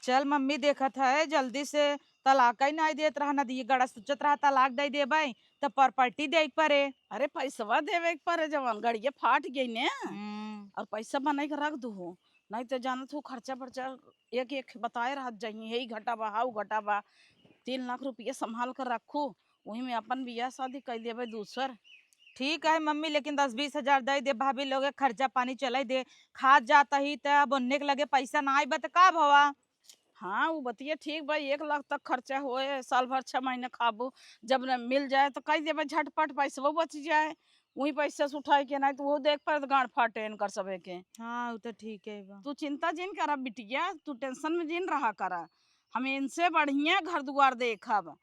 चल मम्मी देखत है जल्दी से तलाक ही नहीं देत रहा नदी गड़ा सोचत रहा तलाक दे देबे तो प्रॉपर्टी दे परे। अरे पैसवा देवे के परे जवान गड़िया फाट गई ने हम्म। और पैसा बना के रख दू नहीं तो जानत हो खर्चा पर्चा एक एक बताए रह जाइए यही घटा बा हाउ घटा बा 3 लाख रुपया संभाल कर रखू वही में अपन बियाह शादी कर देवे दूसर। ठीक है मम्मी लेकिन 10-20 हजार दे दे भाभी लोग खर्चा पानी चलाई दे खाद जाता ही तो बनने के लगे पैसा ना आई बत का भवा। हाँ वो बतिया ठीक भाई 1 लाख तक खर्चा होए साल भर 6 महीने खाबू जब न मिल जाए तो कह देवे झटपट पैसा वो बच जाए वही पैसा से उठाए के नहीं तो वो देख पर गांड फाटे इनकर सबे के। हाँ वो तो ठीक है बा। तू चिंता जिन करा बिटिया तू टेंशन में जिन रहा करा हम इनसे बढ़िया घर दुआर देखब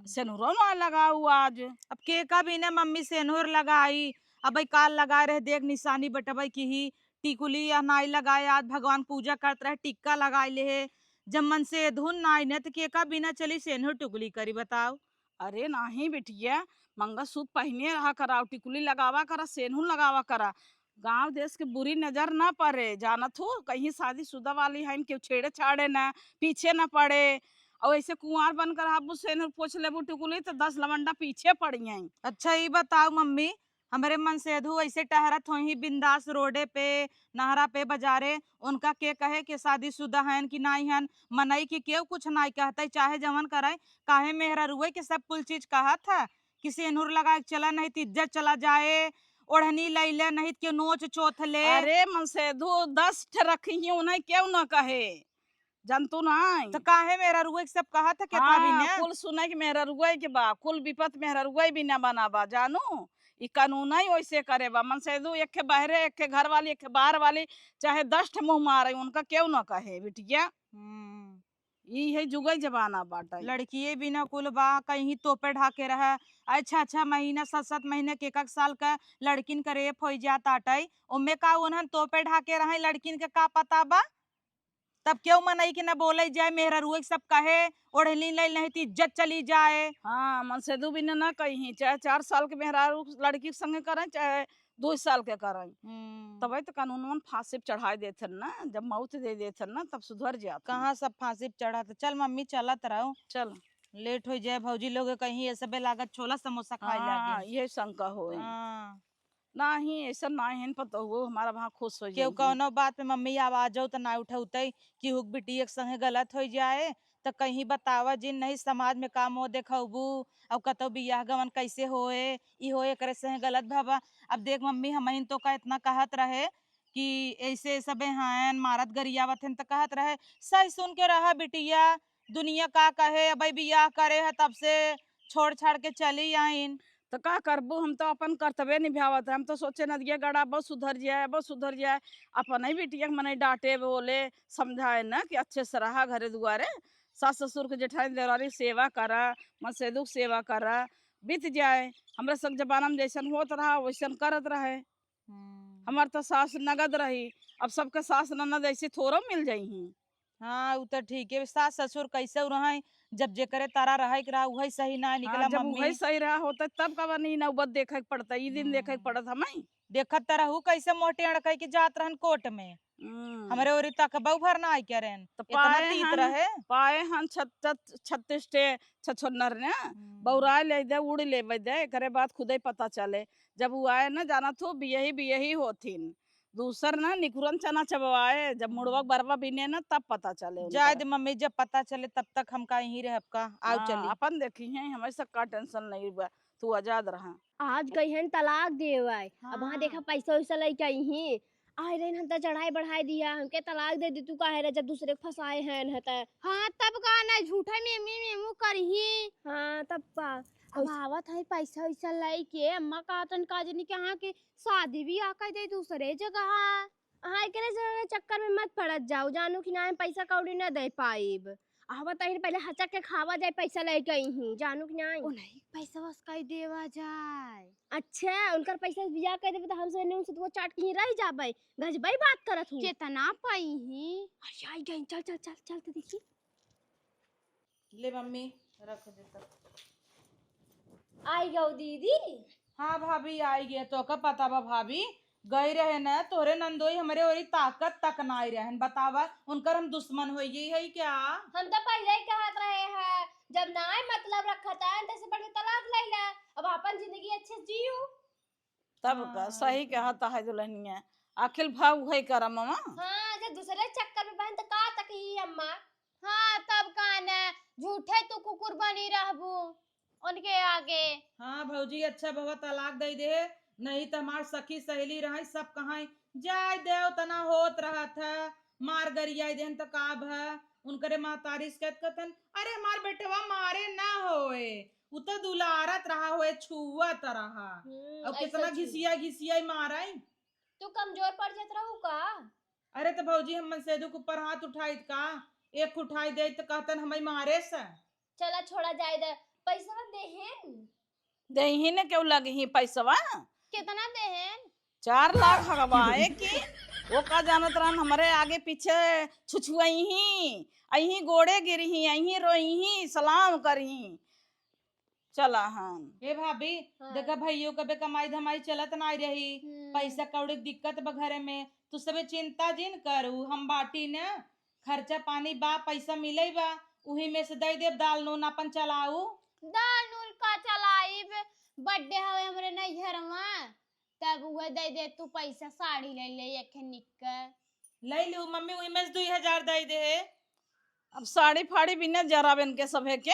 सेनुरो ना लगाऊ आज। अब के का भी ना मम्मी सेनूर लगाई अब भाई काल लगाए रहे देख निशानी बटबई की ही टिकुली या नाई लगाए आज भगवान पूजा करते रहे टिक्का लगाए ले है जब मन से धुन नाई ने तो के का बिना चली सेनूर टुकली करी बताओ। अरे नहीं बिटिया मंगलसूत्र पहने रहा करा टिकुली लगावा करा सेनूर लगावा करा गांव देश के बुरी नजर ना पड़े जानत हो कहीं शादीशुदा वाली है केहू छेड़े छाड़े ना पीछे ना पड़े और ऐसे कुंवार बनकर हाबू सेनूर पोछ लेबू टिकुली तो 10 लवंडा पीछे पड़ी हैं। अच्छा ये बताओ मम्मी हमारे मन से अधू ऐसे टहरत हो ही बिंदास रोडे पे नहरा पे बाजारे उनका के कहे कि शादीशुदा हैं कि नहीं हैं मनई की केव कुछ नहीं कहते चाहे जवन करे काहे मेहरा रुए के सब कुल चीज कहा था कि सेनूर लगा के चला नहीं तो इज्जत चला जाए ओढ़नी ले ले नहीं तो नोच चोथ ले। अरे मन से धू 10 रखी उन्हें क्यों ना कहे जनतु नहीं तो काहे मेरा रुए के सब कहा था क्या था भी हाँ ने। कुल सुने के मेहरा रुगई के बा कुल विपत मेहरा रुगई भी न बनाबा जानू ई कानून ही वैसे करे बा मन से दू एक के बहरे एक के घर वाली एक के बाहर वाली चाहे 10 मुंह मारे उनका क्यों ना कहे बिटिया ई है जुगई जमाना बाटा लड़किए बिना कुल बा कहीं तोपे ढाके रहा अच्छा अच्छा महीना 7-7 महीने के एक साल का लड़किन का रेप हो जाता आटई उनमें का उन्हन तोपे ढाके रहे लड़किन के का पता बा तब क्यों मनई के न बोले जाए मेहरा रुए सब कहे ओढ़नी ले नहीं तो इज्जत चली जाए। हाँ मन से दू बिना ना कहीं चाहे 4 साल के मेहरारू लड़की के संगे करें चाहे 2 साल के करें तब तो कानून फांसी पे चढ़ा देते ना जब मौत दे देते ना तब सुधर जाता। कहाँ सब फांसी पे चढ़ा था चल मम्मी चलत रहो चल लेट हो जाए भौजी लोग कहीं ये सब लागत छोला समोसा खाए हाँ लागे। ये शंका हो हाँ नहीं ऐसा ना है पता हो हमारा वहाँ खुश हो केहू जाएगी। कौनो बात में मम्मी आवाज हो तो ना उठौते कि हुक बिटी एक संगे गलत हो जाए तो कहीं बतावा जिन नहीं समाज में काम हो देखबू अब कतो बियाह गवन कैसे होए ई होए करे संगे गलत भावा। अब देख मम्मी हम तो का इतना कहत रहे कि ऐसे सबे हैं मारत गरियावत हैं तो कहत रहे सही सुन के रहा बिटिया दुनिया का कहे अब बियाह करे है तब से छोड़ छाड़ के चली आइन। तो का करबू हम तो अपन कर्तव्य निभावत है हम तो सोचे नदिया गड़ा बस सुधर जाए अपन ही बिटिया मने डांटे बोले समझाए ना कि अच्छे से रहा घरे दुआरे सास ससुर के जेठानी देवरानी सेवा करा मन से दुख सेवा करा बीत जाए हमरा सब जमाना में जैसन होत रहा वैसन करत रहे हमार तो सास नगद रही अब सबके सास ननद ऐसे थोड़ा मिल जाई। हाँ वो तो ठीक है सास ससुर कैसे रहे जब जे करे तारा रहे के रहा वही सही ना हाँ निकला जब मम्मी। वही सही रहा होता तब का नहीं नौबत देखे के पड़ता ई दिन देखे के पड़त हमें देखत त रहू कैसे मोटे अड़कई के जात रहन कोट में हमरे ओरी तक बहु भर ना आई के रहन तो इतना तीत रहे पाए हन 36 छछन्नर ने बौरा ले दे उड़ ले दे करे बाद खुद ही पता चले जब वो आए ना जाना तो बियही होथिन दूसर ना निकुरन चना चबवाए जब मुड़वा बरवा बिने ना तब पता चले जाए दे मम्मी जब पता चले तब तक हम का यहीं रह का आओ चली अपन देखी है हमें सबका टेंशन नहीं बा तू आजाद रहा। आज कहिन तलाक देवाय अब वहाँ देखा पैसा वैसा लेके आई आए रहे हम तो चढ़ाई बढ़ाई दिया हमके तलाक दे दी तू काहे रे जब दूसरे के फसाए हैं हता। हाँ तब का ना झूठा मेमू करही। हाँ तब का अब आवत है पैसा वैसा लेके अम्मा का तन का जनी के यहाँ की शादी भी आकर दे दूसरे जगह। हाँ एकरे चक्कर में मत पड़त जाओ जानू कि ना पैसा कौड़ी न दे पाइब आवत है पहले हचक के खावा जाए पैसा लेके आई जानू कि नहीं ओ नहीं पैसा बस कई देवा जाए। अच्छा उनकर पैसा बिया कर देबे त हम से नहीं वो चाट के रह जाबे गजबई बात करत हूं कितना पाई ही। अच्छा आई गई चल चल चल चल तो देखी ले मम्मी रख दे तक आई गई दीदी। हाँ भाभी आई गया तो का पता बा भाभी गई रहे न तोरे नंदोई हमरे ओरी ताकत तक ना आई रहन, बतावा उनकर हम दुश्मन हो गई है क्या? हम तो पहले ही कहत रहे हैं, जब ना ही मतलब रखत है तैसे बढ़ के तलाक ले ले, अब अपन जिंदगी अच्छे से जियो। तब का सही कहता है दुल्हनिया, आखिर भाव वही कर मामा। हाँ, जब दूसरे चक्कर में बहन तो का तक ही अम्मा। हाँ तब कान है, झूठे तू कुकुर बनी रहबू उनके आगे। हाँ भौजी अच्छा भवा तलाक दे दे, नहीं तो हमार सखी सहेली रही सब कहाँ जाय देव तना होत रहा था, मार गरिया देन तो का भ उनकरे महतारी से कहतन अरे हमार बेटवा मारे ना होए, उ तो दुलारत रहा होए छुअत रहा, अब कितना घिसिया घिसिया माराई। तू कमजोर पड़ जात रहू का? अरे तो भौजी हम सेदू के ऊपर हाथ उठाई का, एक उठाई दे तो कहतन हमें मारे से। चला छोड़ा जाए दे, पैसा देहेन। दे ही ने क्यों लगे ही पैसवा? कितना देहन? 4 लाख हगवाए की वो का जानत रहन हमारे आगे पीछे छुछुआई ही अही गोड़े गिरी ही अही रोई ही सलाम करी चला हन। ए भाभी हाँ। देखा भैयो कबे कमाई धमाई चलत ना रही, पैसा कौड़ी दिक्कत बा घरे में, तू सबे चिंता जिन करू, हम बाटी न खर्चा पानी बा पैसा मिले बा उही में से दे देब, दाल नून अपन चलाऊ। दाल नूल का चलाइब, बर्थडे हवे हमरे नैहरवा, तब उहे दे दे तू पैसा, साड़ी ले ले एक निक्कर। ले लू मम्मी उही में से 2000 दे दे। अब साड़ी फाड़ी बिना जरा बेन के सभे के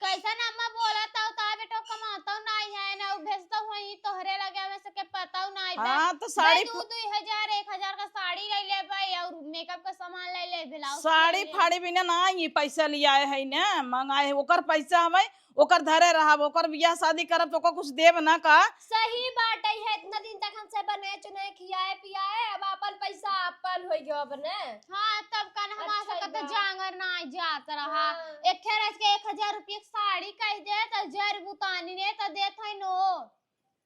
कैसन अम्मा बोला था बेटो कमाता नहीं है ना, भेजता वही तोहरे लगे में से के पता नहीं बे। हाँ तो साड़ी 2000 1000 का साड़ी ले ले भाई, और मेकअप का सामान ले ले, ब्लाउज साड़ी फाड़ी बिना ना ये पैसा लिया है ना मंगाए ओकर पैसा हवे ओकर धरे रहा ओकर बियाह शादी करब तो ओकर कुछ देब ना का। सही बात है, इतना दिन तक हमसे बने चुने खियाए पियाए, अब अपन पैसा अपन हो गयो अपने। हाँ तब कन हमारा अच्छा सकत बा। जांगर ना जात रहा। हाँ। एक खेरस के 1000 रुपया साड़ी कह दे तो जर बुतानी ने तो देत है नो।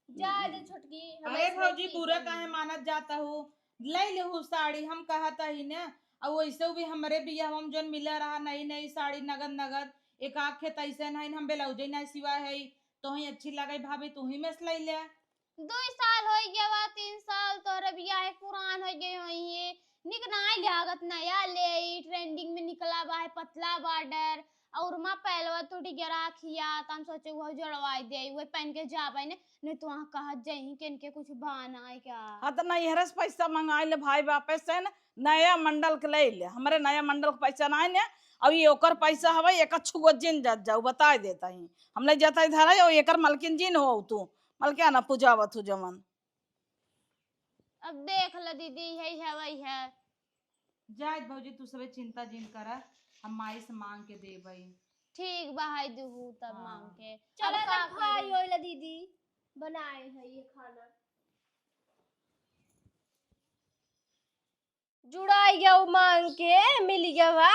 जा दे छुटकी, अरे भौजी बुरा काहे मानत जाता हूँ, ले लू साड़ी हम कहता ही न, और वैसे भी हमारे बियाह हम जोन मिला रहा नई नई साड़ी नगद नगद, एक आखे तैसे नहीं हम बेलौजे नहीं सिवा है, तो ही अच्छी लगे भाभी तू ही में से ले ले। 2 साल हो गया वा 3 साल तोरे बियाह पुरान हो गए होई है, निक नाई लागत नया ले ट्रेंडिंग में निकला बा है पतला बॉर्डर, और मां पहलवा टूटी गिरा खिया, तम सोचे वो जड़वाई दे वो पहन के जाबे ने, नहीं तो वहां कहत जही के इनके कुछ बहाना है क्या। हाँ तो नहीं हरस पैसा मंगाए ले भाई बापे से न नया मंडल के ले ले हमारे नया मंडल के पैसा ना ने, अब ये ओकर पैसा हवे एक छुगो जिन जत जाऊ बता देता ही हमने जता इधर है एकर मलकिन जिन हो तू मलके ना पूजावत हो जमन। अब देख ल दीदी है वही है। जाए भौजी तू सबे चिंता जिन करा, हम माई से मांग के देबई। ठीक बहाई दूँ तब हाँ। मांग के। चला अब का तब खाई करी? होइला दीदी, बनाए है ये खाना। जुड़ाई गया वो मांग के मिल गया वा।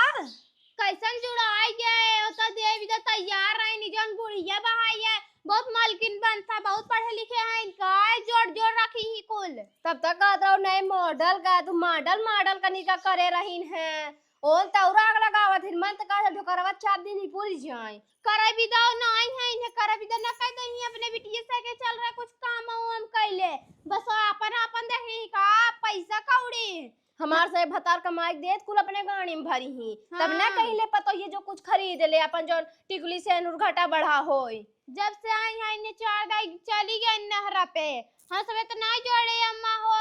कैसन जुड़ाई गए हो तो देवी तो तैयार रही निजन बुढ़िया बहाई है, बहुत मालकिन बनता, बहुत पढ़े लिखे हैं इनका, जोड़ जोड़ रखी ही कुल। तब तक कहत रहो नए मॉडल का, तू मॉडल मॉडल कनी का करे रहीन है, ओन तौरा आग लगावत हिन, मन तक जो करवा 4 दिन ही पूरी जाए। करे भी दो नहीं है इन्हें, करे भी दो न कह दो ही अपने बिटिया से के चल रहा कुछ काम हम कैले, बस अपन अपन देखे का पैसा कौड़ी हमार से भतार कमाई देत कुल अपने गाड़ी में भरी ही, तब ना हाँ। कहीं ले पतो ये जो कुछ खरीद ले अपन जो टिकुली से घाटा बढ़ा होई। जब से आई है इन्हें 4 दाई चली गई नहरा पे, हाँ सब तो नहीं जोड़े अम्मा हो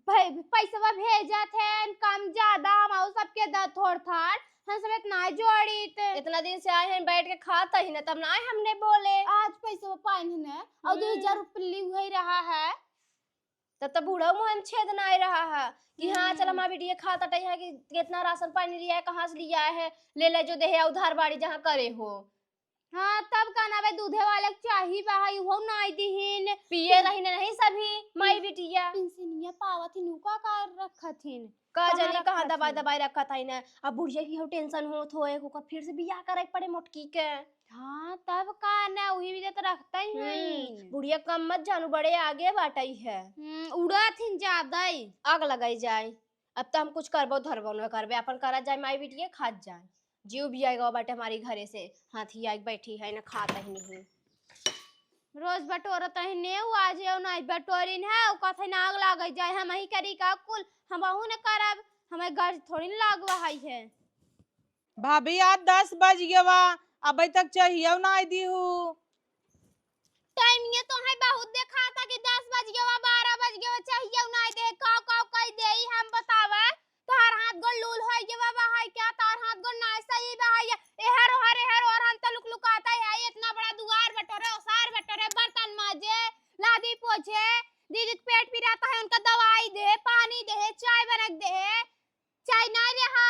पैसा भेजा थे कम ज्यादा हम सबके द थोड़ थाड़, हम सब इतना जोड़ी थे। इतना दिन से आए हैं बैठ के खाता ही ना, तब ना हमने बोले आज पैसा पाइन है और 2000 रुपये हुई रहा है, तब बूढ़ा मुँह में छेद ना रहा है कि हाँ चल हमारा बेटी खाता टही है कि कितना राशन पानी लिया है, कहाँ से लिया है, ले ले जो दे है उधार बाड़ी जहाँ करे हो। हाँ तब कहना भाई दूधे वाले चाहिए बाहर वो नहीं दीहिन, पिए रही नहीं सभी माई बिटिया पेंशनिया पावत ही नुका का रखथिन का कहाँ जानी कहाँ रखत दबाई हई? दबाई रखा था इन्हें, अब बुढ़िया की हो टेंशन होत होए ओकर फिर से बियाह करे के पड़े मोटकी के। हाँ तब कहना वही भी तो रखता ही है, बुढ़िया कम मत जानू बड़े आगे बाटई है, उड़ाथिन ज्यादा ही आग लगाई जाए। अब तो हम कुछ करबो धरबो न करबे, अपन करा जाए माई बिटिया खात जाए, जीव भी आएगा बाटे हमारी घरे से, हाथी आई बैठी है ना खाता ही नहीं। रोज बटोरत रहने आज नहीं बटोरिन है कथे नाग लाग जाए हम ही करी का कुल हम न करब हमें घर थोड़ी न लागवा है। भाभी आज 10 बज गया अभी तक चाहिए ना दी हूँ। टाइम ये तो है बहुत देखा था कि 10 बज गया 12 बज गया चाहिए नहीं दे काव काव कह दे हम बतावे तोहर हाथ गोड़ लूल होय गया बा है क्या तोहर हाथ गोड़ ना सही बा है एहर और हम तलुक लुकाता है इतना बड़ा दुआर बटोरे ओसार बटोरे बर्तन माजे लादी पोछे दीदी के पेट पिराता है उनका दवाई दे पानी दे चाय बना दे चाय ना रहा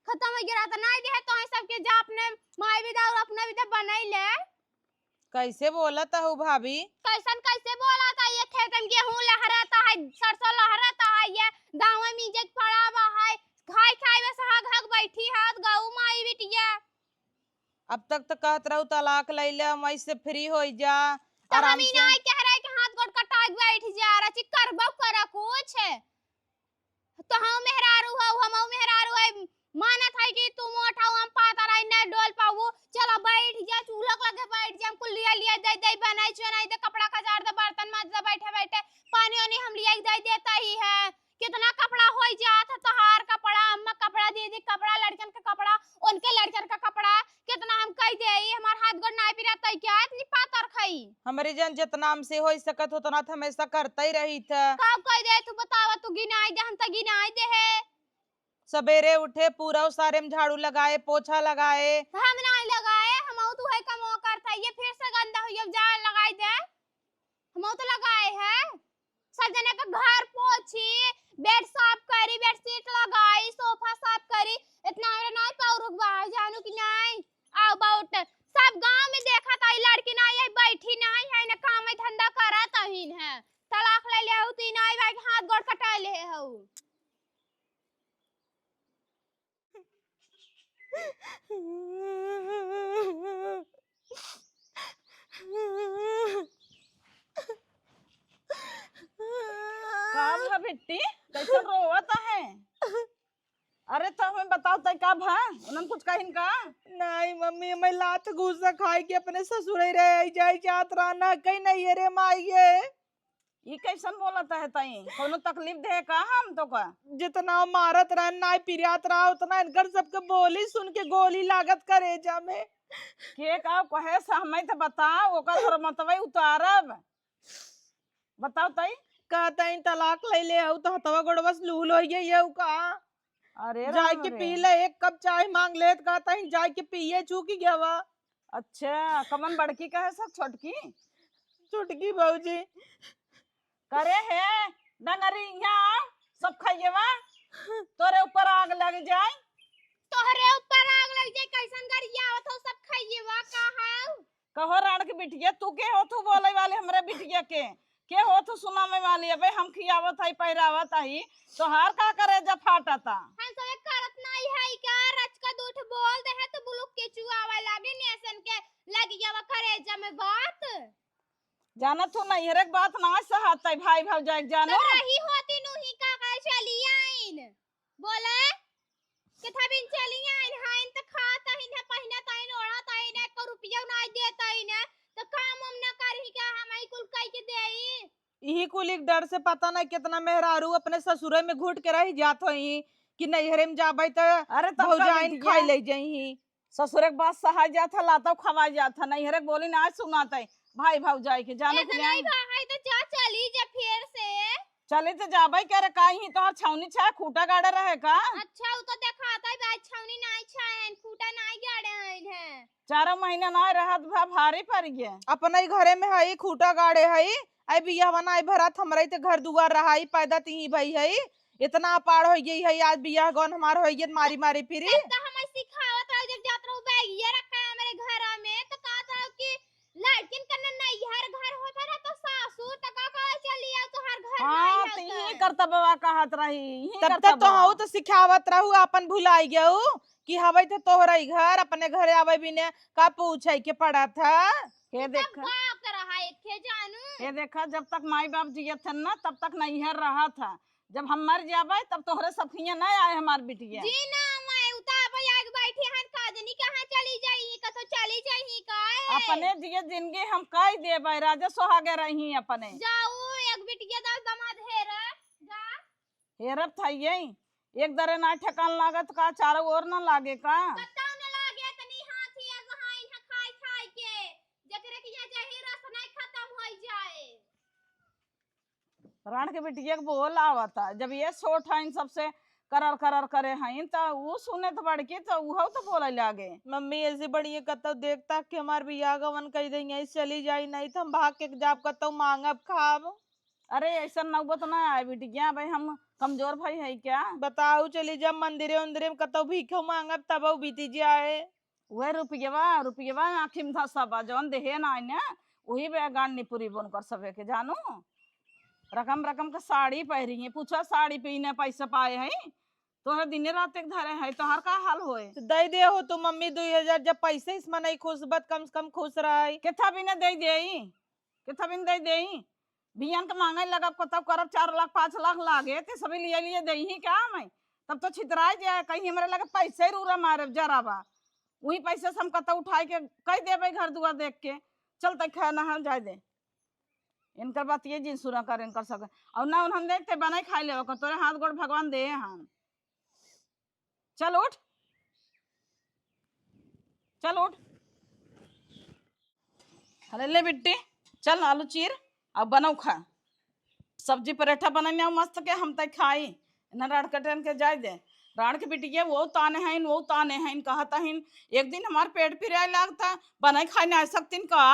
खत्म हो गया तो नहीं दे तो है सबके जा अपने माई भी दाऊ अपना भी तो बनाई ले। कैसे बोलता हूँ भाभी? कैसे बोला था ये खेत में गेहूं लहराता है सरसों लहराता है ये दाव में मीजे पड़ा हुआ है खाई खाई बस हग हग बैठी है गऊ माई बिटिया। अब तक तो कहत रहू तलाक ले ले मैं से फ्री हो जा तो आराम हम ही से। नहीं कह रहे कि हाथ गोड़ कटा के बैठ जा रहा ची करबो करा कुछ तो हम मेहरारू हो हम मेहरारू है मानत है कि तुम उठाओ हम पाता रही नहीं डोल पाऊ चलो बैठ जा चूल्हा लगे बैठ जा हमको लिया लिया दे दे बनाई छो नहीं दे कपड़ा खजार दे बर्तन माज दे बैठे बैठे पानी वानी हम लिया दे देता ही है कितना कपड़ा हो जाता तोहार कपड़ा अम्मा कपड़ा दीदी कपड़ा लड़कन का कपड़ा उनके लड़कन का कपड़ा कितना हम कह दे हमार हाथ गोड़ नहीं पिराता क्या इतनी पातर खाई हमारे जन जितना हमसे हो सकत उतना तो हमेशा करता ही रही था। कब कह दे तू बतावा तू गिनाई दे हम तो गिनाई दे है सवेरे उठे पूरा सारे में झाड़ू लगाए पोछा लगाए। हम नहीं लगाए हम तू है कमो करता ये फिर से गंदा हो जा लगाई दे हम तो लगाए है सब जने का घर पोछी बेड साफ करी बेडशीट लगाई सोफा साफ करी इतना मेरे नहीं पाउरुक बाहर जानू कि नहीं आओ बाउट सब गांव में देखा था लड़की नहीं है बैठी नहीं है ना काम में धंधा करा तहीन है तलाक ले ले होती नहीं भाई हाथ गोड़ कटा ले हो काम है बिट्टी कैसे रोवता है? अरे तो हमें बताओ तय कब है उन्होंने कुछ कहिन का? नहीं मम्मी मैं लात घूसा खाई के अपने ससुर ही रह जाए जात रहना कहीं नहीं है रे माई ये कैसन बोलता है तई कोनो तकलीफ दे का हम तो का जितना मारत रह ना पिरियात रहा उतना इनकर सबके बोली सुन के गोली लागत करे जा में के का कहे से हमें तो बताओ ओकर और मतवे उतारब बताओ तई कहता इन तलाक ले ले आऊ तो हतवा गोड़वस लूल हो गई ये का अरे जाए राम के रे। पी ले एक कप चाय मांग ले तो कहता इन जाए के पिए चूकी गया वा। अच्छा कमन बड़की का है सब छोटकी चुटकी बहूजी करे है डंगरिया सब खाइए वा तोरे ऊपर आग लग जाए तोहरे ऊपर आग लग जाए कैसन गरिया आवत हो सब खाइए वा का है कहो राण के बिटिया तू के हो तू बोले वाले हमरे बिटिया के हो तू सुनावे वाली है भाई हम खियावत है पहिरावत है तो हार का करे जब फाटता हम सब करत नहीं है क्या रच का दूठ बोल दे है तो बुलुक के चुआवा लागे नेसन के लग जावा करे जमे बात जाना तू नहीं हर एक बात ना सहत है भाई भौजाई जानो तो रही होती नु ही का चली आइन बोले किथा बिन चली आइन हाइन त खाता ही न पहिना ताइन ओढ़ा ताइन को रुपया ना देता ही न तो काम हम ना करही क्या हम ही कुल कह के देई यही कुल एक डर से पता नहीं कितना मेहरारू अपने ससुरे में घुट के रही जात होई कि नैहरे में जाबे तो अरे तब भौजाइन खाई ले जाई ससुर के बात सहा जाता लाता खवा जाता नहीं हर एक बोली ना सुनाता है भाई भौजाई के जानो ऐसा नहीं भाई तो जा चली जा फिर से चले तो जाबे करे काई तो छौनी छा खूटा गाड़े रहे का अच्छा वो तो दिखाता है भाई छौनी नहीं छायन फूटा नहीं गाड़े हैं 4 महीना ना रहत भारी पड़ गया अपने ही घरे में है खूटा गाड़े है आई बिया बनाई भरत हमारे तो घर दुआर रहा पैदा ती भई है इतना अपार हो गई है आज बिया गौन हमार हो गई मारी मारी फिरी तो हम सिखावत रहो जब जात रहो बैग ये रखा है हमारे घर में तो कहता है कि लड़किन का नहीं हर घर होता ना तो सासू तो का चली आ तो हर घर हां नहीं तो होता यही करता बाबा कहत रही तब तक तो हूँ तो सिखावत रहू अपन भुलाई गयू कि हवे थे तोहरा घर अपने घरे आवे बिने का पूछे के पड़ा था ये देखा बाप कर रहा है के जानू ये देखा जब तक माई बाप जियत थे ना तब तक नहीं हर रहा था जब हम मर जाबे तब तोहरे सफिया नहीं आए हमार बिटिया जी ना मैं उता भाई आग बैठी हन काजनी कहां चली जाई कतो चली जाई का अपने जिए जिंदगी हम कह देबै राजा सोहागे रही अपने जाऊ एक बिटिया दाल दमाद हेरे जा हेरब थाइये एक दरे ना ठेकान लागत का चारों ओर ना लागे का कत्ता न लागे तनी हाथी आ गहाई न खाई खाई के जकरे के ये जही रस नहीं खत्म होई जाए। राण के बिटिया के बोल आवता जब ये छोट है सबसे करर करर करे हैं तो वो सुने तो बड़की तो वो तो बोले लागे। मम्मी ऐसी बड़ी कतो देखता कि हमार बियाह गवन कह देंगे ऐसे चली जाई नहीं तो हम भाग के जाब कतो मांगब खाब। अरे ऐसा नौबत ना आए बिटिया भाई हम कमजोर भाई है क्या बताओ चली जब मंदिरे उंदिरे में कतो भीखो मांगब तब बीती जाए। वह रुपये आखिर में था सब जौन देहे ना ने वही बे गांडी पूरी बन कर सबे के जानू रकम रकम का साड़ी पहरी है पूछा साड़ी पहने पैसा पाए हैं तोहर दिन रात एक धरे है तोहर का हाल होए तो दे दे हो तू मम्मी 2000 जब पैसे इसमें नहीं खुश बत कम से कम खुश रही किथा भी न दे दे बियान के मांगे लगा तब करब 4 लाख 5 लाख लागे ते सभी लिए दे ही क्या मैं तब तो छितराए जाए कहीं हमारे लगे पैसे रूरा मारे जरा बा वही पैसे से हम कत उठाए के कह देवे घर दुआर देख के चलते खा नहा जाए दे इनकर बात ये जिन सुना कर इनकर सके और ना उन्होंने देखते बनाई खाई ले तोरे हाथ गोड़ भगवान दे हम चल उठ अरे ले बिट्टी चल आलू चीर अब बनाऊ खा सब्जी पराठा बनाने मस्त के हम तक खाई न राड़ कटन के जाए दे राड़ के बिटिया वो ताने हैं कहता हैं एक दिन हमार पेट फिर लगता बनाई खाई ना सकतीन का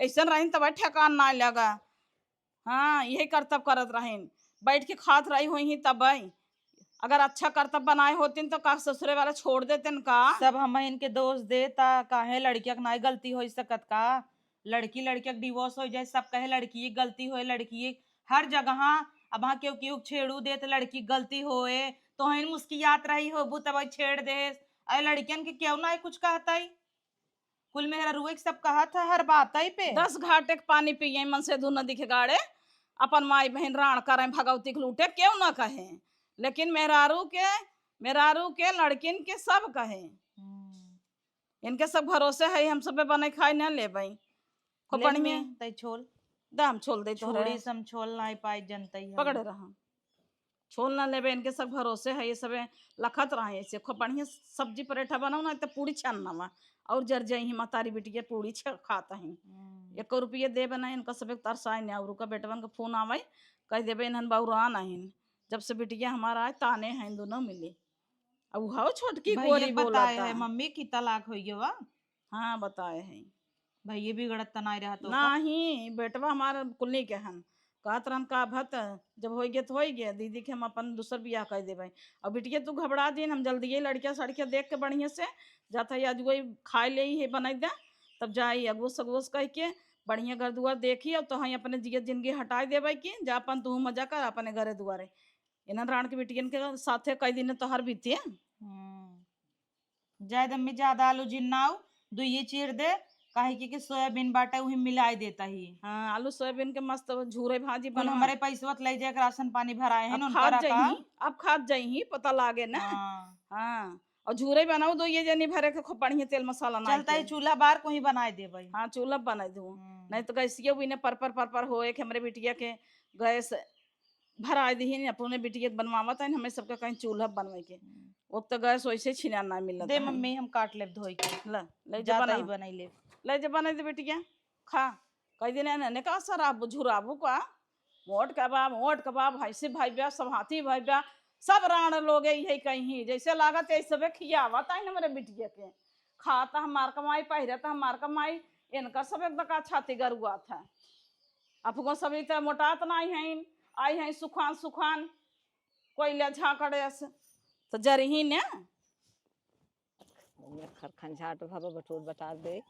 ऐसा रही तब ठेकान ना लगा। हाँ यही करतब करत रहीन बैठ के खात रही हुई तब अगर अच्छा करतब बनाए होतीन तो का ससुरे वाला छोड़ देते का सब हम इनके दोष देता काहे लड़किया के नहीं गलती हो सकत का लड़की डिवोर्स हो जाए सब कहे लड़की गलती होए लड़की हर जगह अब हाँ क्यों छेड़ू दे तो लड़की गलती होए तो हिन मुस्कियात रही हो तब छेड़ दे अरे लड़कियन के क्यों ना कुछ कहता ही कुल मेरा रुए सब कहा था हर बात ही पे 10 घाटे के पानी पिए मन से धुन दिखे गाड़े अपन माई बहन राण करे भगवती लूटे क्यों ना कहे लेकिन मेहरारू के लड़किन के सब कहे इनके सब भरोसे है हम सब बने खाए न ले भाई खोपड़ी में तई छोल दाम छोल दे छोड़ी सम छोल नहीं पाई जनता ही पकड़े रहा छोल ना लेबे इनके सब भरोसे है ये सब लखत रहे ऐसे खूब बढ़िया सब्जी पराठा बनाऊ ना तो पूरी छानना वा और जर जाई मातारी बेटी के पूरी खाता है 1 रुपये दे बना इनका सब तरसाए ने और का बेटवन का फोन आवे कह देवे इन्हन बाउरा नहीं जब से बिटिया हमारा आए ताने हैं दोनों मिले अब हाउ छोटकी गोरी बोला है मम्मी की तलाक हो गया हाँ बताए हैं भैया भी गड़त नहीं रहा तो नहीं बेटवा हमारा कुलनी के हन कहत रहन का भत जब हो गया तो हो गया दीदी के हम अपन दूसर बियाह कह देवे और बिटिया तू घबरा दिन हम जल्दी लड़किया सड़किया देख के बढ़िया से जाता है आज वही खाए ले ही बना दे तब जाई अगोस अगोस कह के बढ़िया घर दुआर देखी अब तो हाँ अपने जियत जिंदगी हटाए देवे कि जा अपन तू मजा कर अपने घरे दुआरे इन्हन राण के बिटियन के साथे कई दिन तो हर बीती जाए दम्मी ज्यादा आलू जिन्नाऊ दुई चीर दे काहे कि सोयाबीन बाटा वही मिलाई देता ही हाँ आलू सोयाबीन के मस्त झूरे भाजी बन हमारे पैसवत ले जाए राशन पानी भराए हैं अब खाद जाई पता लागे ना हाँ और झूरे बनाओ दो ये जनी भरे के खूब बढ़िया तेल मसाला ना चलता है चूल्हा बार को ही बनाए दे भाई हाँ चूल्हा बना दूँ नहीं तो गैसिया भी पर हो एक हमारे बिटिया के गैस भरा दी अपने बिटिया बनवावत है हमें सबके कहीं चूल्हा बनवे के वो तो गैस वैसे छिना ना मिलत दे मम्मी हम काट ले धोई के ले जाता ही बनाई ले जब बना दे बिटिया खा कई दिन ने का सराब झुराबू का मोट कबाब भाई भाई ब्याह सब हाथी भाई ब्याह सब राण लोग यही कहीं जैसे लागत ऐसे खियावत है हमारे बिटिया के खाता हमार कमाई पहिरता हमार कमाई इनका सब एक दका छाती गरुआ था अफगो सभी तो मोटात नहीं है आई है सुखान कोई ले झाकड़े तो जरही ने खरखन झाट भब बटोर बता दे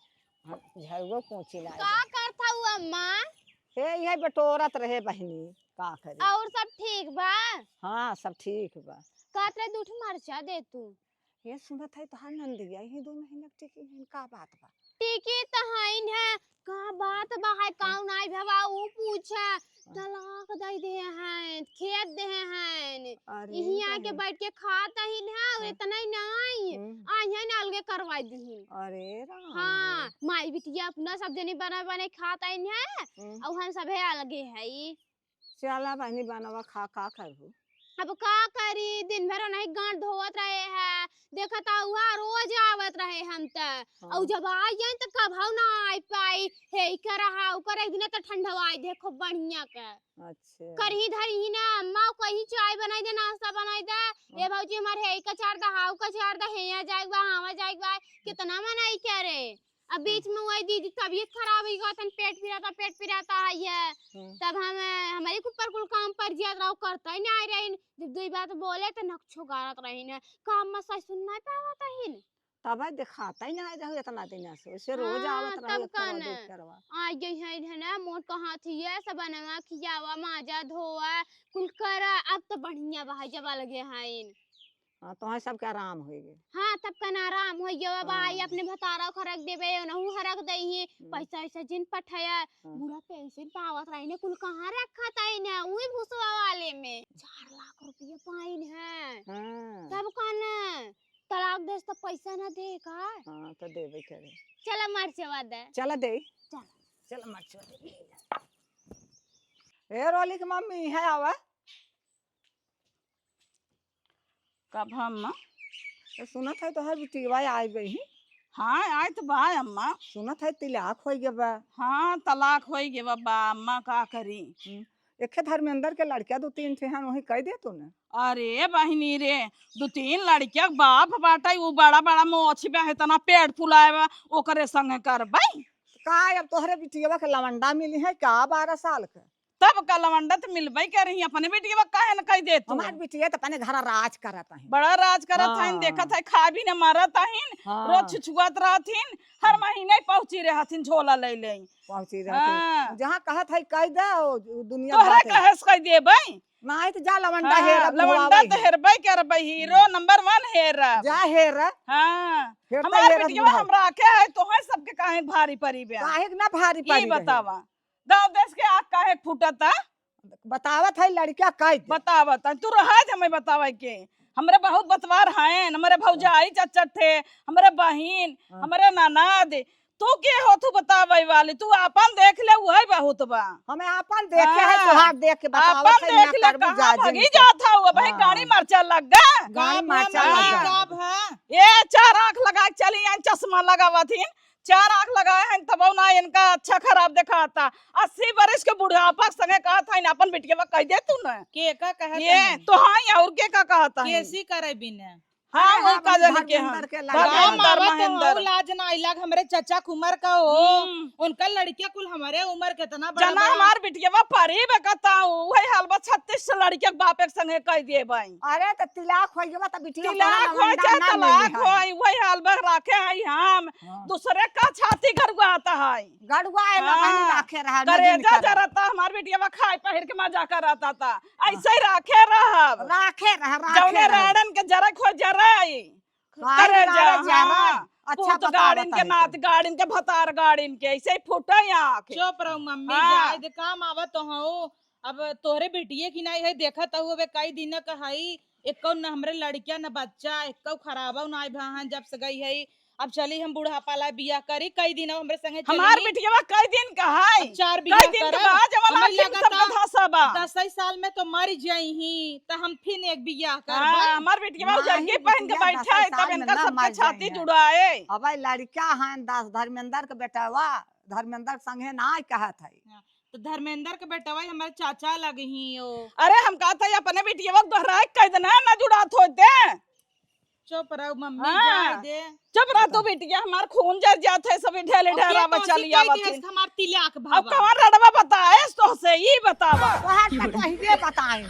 झड़गो पहुंची ना का करता हुआ अम्मा हे यही बटोरत रहे बहनी का करे और सब ठीक बा हाँ सब ठीक बा कातरे दूठ मरचा दे तू ये सुनत है तोहार नंदिया ही 2 महीना टिकी है, का बात बा? टिकी तो हाइन है का बात बा है काऊ नाई भवा ऊ पूछा तलाक दे दे हैं खेत दे हैं अरे यही आके बहन, बैठ के खाता ही है और हाँ। इतना ही नहीं आज है ना अलगे करवाई दी। अरे राम हाँ माई बिटिया अपना सब जनी बना बने खाता ही है रे। और हम सब है अलगे है चला बहनी बनवा खा का करबू। अब का करी दिन भर नहीं गांठ धोवत रहे है देखत हुआ रोज आवत रहे हम त और जब आ जाए तो कभाऊ ना आई पाई हे कर रहा ऊपर एक दिन तो ठंडवाई देखो बढ़िया के अच्छा करही धरी ही ना अम्मा कहीं चाय बनाई दे नाश्ता बनाई दे ए भौजी हमार हे का चार दा हाउ का चार दा हे आ जाएगा हां जाएगा कितना मनाई करे अब बीच में वही दीदी तबीयत खराब हो गई पेट फिराता है ये तब हम हमारे ऊपर कुल काम पर जिया रहो करता ही नहीं रही जब दो बात बोले तो नक्शो गारत रही ना काम में सही सुनना पावत ही तब दिखाता ही नहीं रहू इतना दिन से उसे रोज हाँ, आवत तब रहू कौन? करवा। आज जो है ना मोट कहाँ थी ये सब बनवा खियावा माजा धोवा कुल करा अब तो बढ़िया बहा जब लगे हैं हाँ तो सबके आराम होएगे। हाँ तब का आराम हो गया भाई हाँ। अपने भतारा खरक देबे नहु हरक दही पैसा ऐसा जिन पठाया बुरा पेंशन पावत रही ने कुल कहाँ रखा था इने वही भूसवा वाले में 4 लाख रुपया पाइन है हाँ तब कौन तलाक देस तो पैसा ना दे का हाँ तो देबे करे। चला मरचवा दे चला दे चल चल मत ए रोली की मम्मी है आवा कब हम सुनत है तोहर बिटिया आई गई। हाँ आए तो बा अम्मा। सुनत है तिलाक हो गया बा। हाँ तलाक हो गया बाबा अम्मा का करी। एक धर्मेंद्र के लड़किया 2-3 थे वही कह दे तू ने। अरे बहनी रे 2-3 लड़किया बाप बाटा वो बड़ा बड़ा मोछ बा है तना पेड़ फुलाए ओकरे संग करबै का अब तोहरे बिटिया के लवंडा मिली है का 12 साल के तब का लवंडा तो मिलबै कर रही अपने बेटिया काहे न कह दे तू। हमार बिटिया तो अपने घर राज करत है बड़ा राज करत है देखत है खा भी न मारत है रोज छुछुआत रहथिन हर महीने पहुंची रहथिन झोला ले ले पहुंची रहती जहां कहत है कह दे दुनिया तोहरा कहेस कह देबै नहीं तो जा लवंडा हेर लवंडा तो हेरबै करबै हीरो नंबर 1 हेर जा हेर। हां हेर हमार बेटिया हमरा के है तोहे सबके काहे भारी परी बे काहे ना भारी परी ई बतावा गांव देश के आग काहे फूटता बतावत है लड़का कह दे बतावत तू रहा हमें बतावे के हमरे बहुत बतवार हैं हमारे भौजाई चच्चा थे हमारे बहिन हमारे ननद तू के हो तू बतावे वाली तू अपन देख ले वही बहुत बा हमें अपन देखे है तोहार देख के बतावत अपन देख ले कहां भगी जाता हुआ भाई गाड़ी मरचा लग गया गाड़ी मरचा लग गया ये 4 आंख लगा के चली आई चश्मा लगावथिन 4 आंख लगाए हैं तब ना इनका अच्छा खराब दिखाता 80 बरस के बुढ़ापा संगे कहा था इन अपन बिटिया कह दे तू ना के का कहत ये तो हाँ और के का कहता है केसी करे बिना हाँ वो का जन के हाँ धर्मेंद्र महेंद्र लाज ना इलाग हमरे चचा कुमार का हो उनका लड़किया कुल हमारे उम्र कितना बड़ा जना हमार बिटिया परी बकता वही हाल बा 36 लड़के बाप एक संगे कह दिए भाई अरे तो तिलाक हो गया त बिटिया तिलाक हो चाहे तलाक हो वही हाल बा राखे है हम दूसरे का छाती गड़गड़ाता है गड़ुआ है ना कहीं राखे रहा करेजा जरता हमार बिटिया खाए पहिर के मजा करता था ऐसे ही राखे रहब राखे रहा जौने राड़न के जरा खो जराई करेजा अच्छा तो गाड़िन के नात गाड़िन के भतार गाड़िन के ऐसे ही फूटा आंख चुप रहो मम्मी जाए दे काम आवत हो अब तोहरे बेटिए की नहीं है देखत हो वे कई दिन कहाई एको न हमरे लड़किया न बच्चा एको खराबा ना भान जब से गई है अब चली हम बुढ़ापा ला बियाह करी कई दिन हमरे संगे हमार बिटिया कई दिन कहाई 4 कई दिन के बाद जब आखिर सब कथा सबा 10 साल में तो मर जाई ही त हम फिर एक बियाह कर हमार बिटिया जर्गी पहन के बैठा है तब इनका सबके छाती जुड़ाए अब लड़का है 10 धर्मेंद्र के बेटावा धर्मेंद्र संगे ना कहत है तो धर्मेंद्र के बेटा भाई हमारे चाचा लगे ही हो। अरे हम कहते हैं अपने बिटिया दोहराए कह देना ना जुड़ात होते चुप रहो मम्मी जाए दे चुप रह तू बिटिया हमार खून जर जात है सब ढेले ढेरा बचलिया बचिन हमार तिलक भावा अब कौन रडवा बताए तो से ही बतावा तोहार तो कहिए बताएं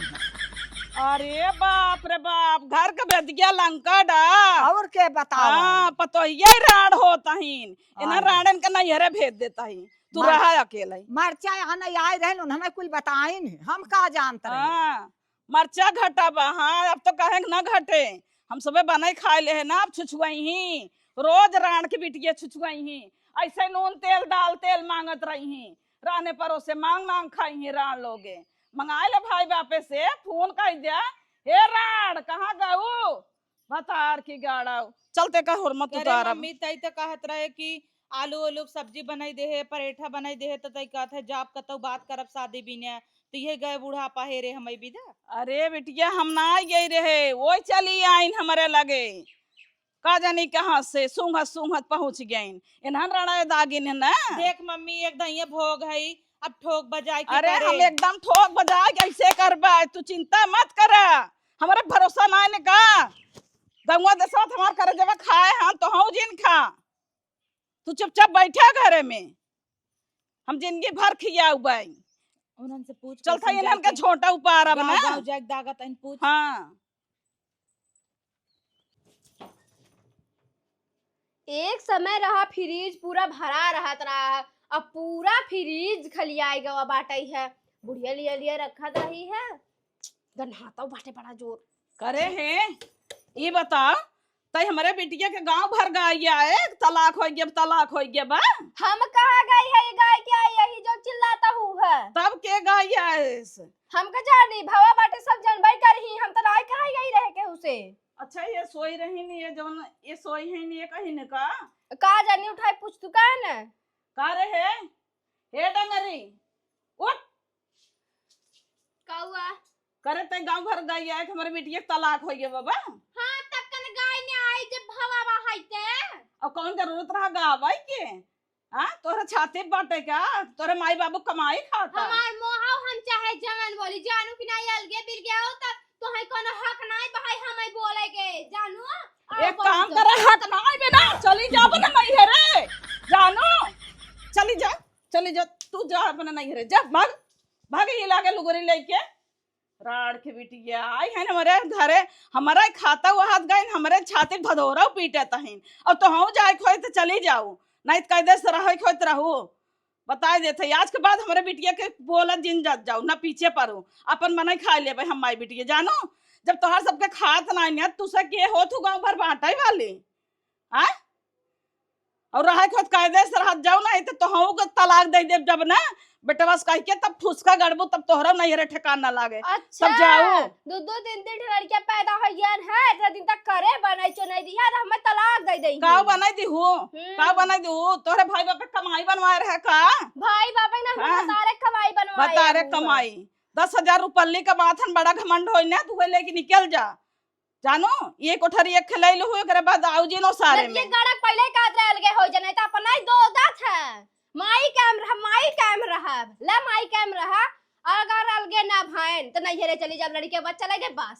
अरे बाप रे बाप घर के बेदिया लंका डा और के बताओ हां पतो ये राड होता हिन इना राडन के नैहरे भेज देता ही तू रहा अकेले मरचा यहाँ नहीं आए रहे हमें कुछ बताइन हम का जानते रहे हां मरचा घटा बा हां अब तो कहे ना घटे हम सबे बनाई खाए ले है ना, अब छुछुआई ही रोज रान की बिटिया छुछुआई ही, ऐसे नून तेल दाल तेल मांगत रही ही, राने परोसे मांग मांग खाई ही रान लोगे। मंगाए ले भाई बापे से फोन कर दिया, हे राण कहाँ गऊ बतार की गाड़ा चलते का हुरमत अरे उतार। मम्मी तई तो कहत रहे कि आलू आलू सब्जी बनाई दे है, परेठा बनाई दे है, तो तई कहत है जाप कतौ बात करब शादी बिने, तो ये गए बुढ़ापा हेरे हमें विदा। अरे बिटिया हम ना गई रहे, वो चली आइन हमारे लगे, का जानी कहाँ से सूंघत सूंघत पहुंच गई इन्हन रणा दागिन है ना। देख मम्मी एकदम ये भोग है, अब ठोक बजाए के अरे करे। हम एकदम ठोक बजा कैसे करबा, तू चिंता मत कर, हमारे भरोसा ना ने का गंगा दसवा हमार करे जब खाए हम तो हम जिन खा, तू चुपचाप बैठा घरे में, हम जिंदगी भर खियाऊ बाई। उन्हन से पूछ चल था इन्हन का छोटा उपार अब ना। गाँव जाके दागत इन पूछ। हाँ एक समय रहा फ्रिज पूरा भरा रहत रहा, अब पूरा फ्रिज खलियाई गवा बाटे है, बुढ़िया लिया लिया रखत रही है, गन्हाता बाटे बड़ा जोर। करे है ये बताओ, तई हमारे बिटिया के गांव भर गया है, तलाक हो गया बा। हम कहा गई है ये गाय क्या यही जो चिल्लाता हूँ है, तब के गया है हम का जानी भवा बाटे सब जानबाई करही, हम तो नाय कहा गई रहे के उसे। अच्छा ये सोई रही नहीं है जौन ये सोई है नहीं है कहीं न का जानी उठाई पूछ तू का न का रे है हे डंगरी उठ कौआ करे ते गांव भर गया है कि हमारे बिटिया के तलाक हो गया बाबा। हाँ तब कन गाय ने आई जब भवा बहाइते। और कौन जरूरत रहा गावाई के, हाँ तोरे छाती बाटे का, तोरे माई बाबू कमाई खाता। हमार मोहाव हम चाहे जवन बोली जानू कि नहीं अलगे बिल गया हो तब तो है कोनो हक नहीं भाई हमें बोले के जानू। एक काम करे हक ना आए ना चली जा अपने नहीं है रे जानू, चली जा तू जा अपने नहीं है, जा भाग भाग ये लागे लुगरी लेके राड़ के बिटिया आई है हमारे घरे, हमारा खाता हुआ हाथ गए हमारे छाती भदोरा पीटे तहिन, अब तो हम जाए खोए तो चली जाऊ नहीं तो कैदे से रहो खोत रहू। बता देते आज के बाद हमारे बिटिया के बोला जिन जात जाऊ ना पीछे पड़ू, अपन मना खा ले भाई हम माई बिटिया जानो, जब तोहार सबके खात नहीं तुसे के हो तू गाँव भर बांटाई वाली आ और रहा खुद कायदे से रह जाओ ना तो हम तलाक दे दे जब ना बेटा बस कह के तब फुसका गड़बू तब तोहरा नहीं रे ठिकाना ना लागे। अच्छा तब जाओ दो दो तीन तीन लड़कियां पैदा हो गया है, इतना दिन तक करे बनाई चो नहीं दिया तो हमें तलाक दे देंगे। का बनाई दी हो का बनाई दी हो, तोरे भाई बाप कमाई बनवाए रहे का भाई बाबा ने हाँ? बता रहे कमाई बनवाई बता रे कमाई 10,000 रुपये का माथन बड़ा घमंड हो ना तू लेके निकल जा जानो ये कोठरी एक खिलाई लो करे बाद आउ जी नो सारे में ये गड़क पहले का अलगे हो जाने तो अपन नहीं दो दात है माई कैम रहा ला माई कैम रहा, अगर अलगे ना भाई तो नहीं हेरे चली जब लड़के बच्चा लगे बस।